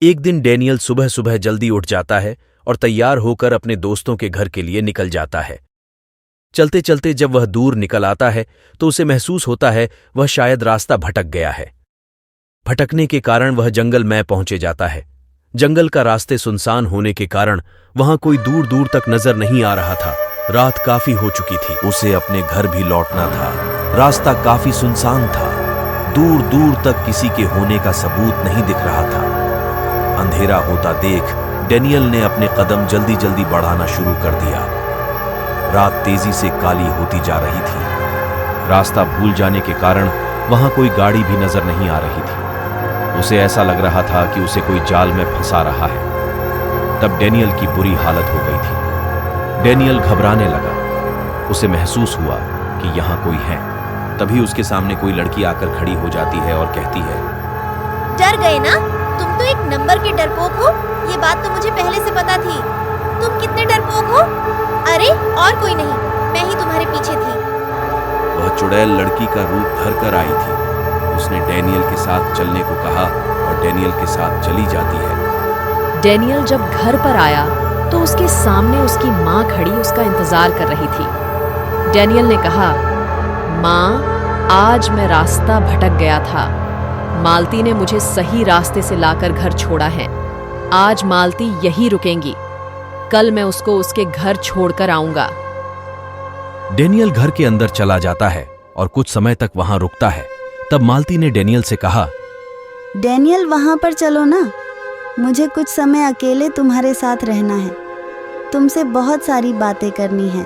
एक दिन डैनियल सुबह सुबह जल्दी उठ जाता है और तैयार होकर अपने दोस्तों के घर के लिए निकल जाता है। चलते चलते जब वह दूर निकल आता है तो उसे महसूस होता है वह शायद रास्ता भटक गया है। भटकने के कारण वह जंगल में पहुंचे जाता है। जंगल का रास्ते सुनसान होने के कारण वहां कोई दूर दूर तक नजर नहीं आ रहा था। रात काफी हो चुकी थी, उसे अपने घर भी लौटना था। रास्ता काफी सुनसान था, दूर दूर तक किसी के होने का सबूत नहीं दिख रहा था। अंधेरा होता देख डैनियल ने अपने कदम जल्दी जल्दी बढ़ाना शुरू कर दिया। रात तेजी से काली होती जा रही थी। रास्ता भूल जाने के कारण वहां कोई गाड़ी भी नजर नहीं आ रही थी। उसे ऐसा लग रहा था कि उसे कोई जाल में फंसा रहा है। तब डैनियल की बुरी हालत हो गई थी। डैनियल घबराने लगा। उसे महसूस हुआ कि यहां कोई है। तभी उसके सामने कोई लड़की आकर खड़ी हो जाती है और कहती है, डर गए ना? तुम तो एक नंबर के डरपोक हो। ये बात तो मुझे पहले से पता थी। तुम कितने डरपोक हो। अरे और कोई नहीं, मैं ही तुम्हारे पीछे थी। वह चुड़ैल लड़की का रूप धर कर आई थी। उसने डैनियल के साथ चलने को कहा और डैनियल के साथ चली जाती है। डैनियल जब घर पर आया तो उसके सामने उसकी माँ खड़ी उसका इंतजार कर रही थी। डैनियल ने कहा, माँ, आज मैं रास्ता भटक गया था। मालती ने मुझे सही रास्ते से लाकर घर छोड़ा है। आज मालती यहीं रुकेंगी। कल मैं उसको उसके घर छोड़कर आऊंगा। डैनियल घर के अंदर चला जाता है और कुछ समय तक वहां रुकता है। तब मालती ने डैनियल से कहा, डैनियल, वहां पर चलो ना। मुझे कुछ समय अकेले तुम्हारे साथ रहना है। तुमसे बहुत सारी बातें करनी है।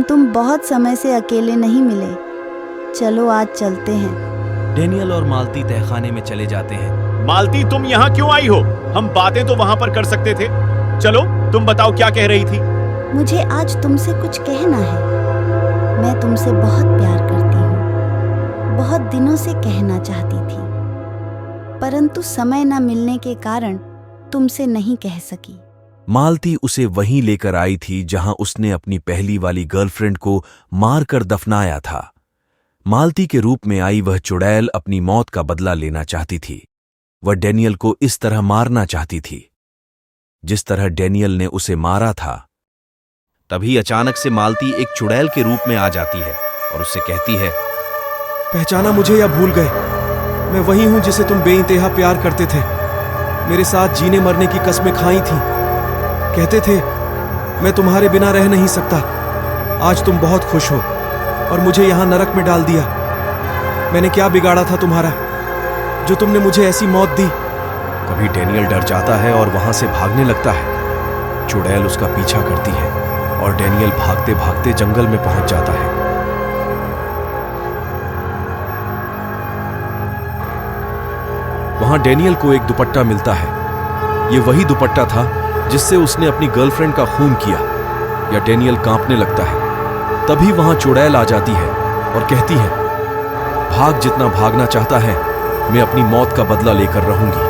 तुम बहुत समय से अकेले नहीं मिले। चलो आज चलते हैं। डैनियल और मालती तहखाने में चले जाते हैं। मालती, तुम यहाँ क्यों आई हो? हम बातें तो वहाँ पर कर सकते थे। चलो, तुम बताओ क्या कह रही थी? मुझे आज तुमसे कुछ कहना है। मैं तुमसे बहुत प्यार करती हूँ। बहुत दिनों से कहना चाहती थी, परंतु समय न मिलने के कारण तुमसे नहीं कह सकी। मालती उसे वहीं लेकर आई थी जहां उसने अपनी पहली वाली गर्लफ्रेंड को मारकर दफनाया था। मालती के रूप में आई वह चुड़ैल अपनी मौत का बदला लेना चाहती थी। वह डैनियल को इस तरह मारना चाहती थी जिस तरह डैनियल ने उसे मारा था। तभी अचानक से मालती एक चुड़ैल के रूप में आ जाती है और उससे कहती है, पहचाना मुझे या भूल गए? मैं वही हूं जिसे तुम बेइंतहा प्यार करते थे। मेरे साथ जीने मरने की कस्में खाई थी। कहते थे मैं तुम्हारे बिना रह नहीं सकता। आज तुम बहुत खुश हो और मुझे यहां नरक में डाल दिया। मैंने क्या बिगाड़ा था तुम्हारा जो तुमने मुझे ऐसी मौत दी? कभी डैनियल डर जाता है और वहां से भागने लगता है। चुड़ैल उसका पीछा करती है और डैनियल भागते भागते जंगल में पहुंच जाता है। वहां डैनियल को एक दुपट्टा मिलता है। यह वही दुपट्टा था जिससे उसने अपनी गर्लफ्रेंड का खून किया। या डैनियल कांपने लगता है। तभी वहां चुड़ैल आ जाती है और कहती है, भाग जितना भागना चाहता है, मैं अपनी मौत का बदला लेकर रहूंगी।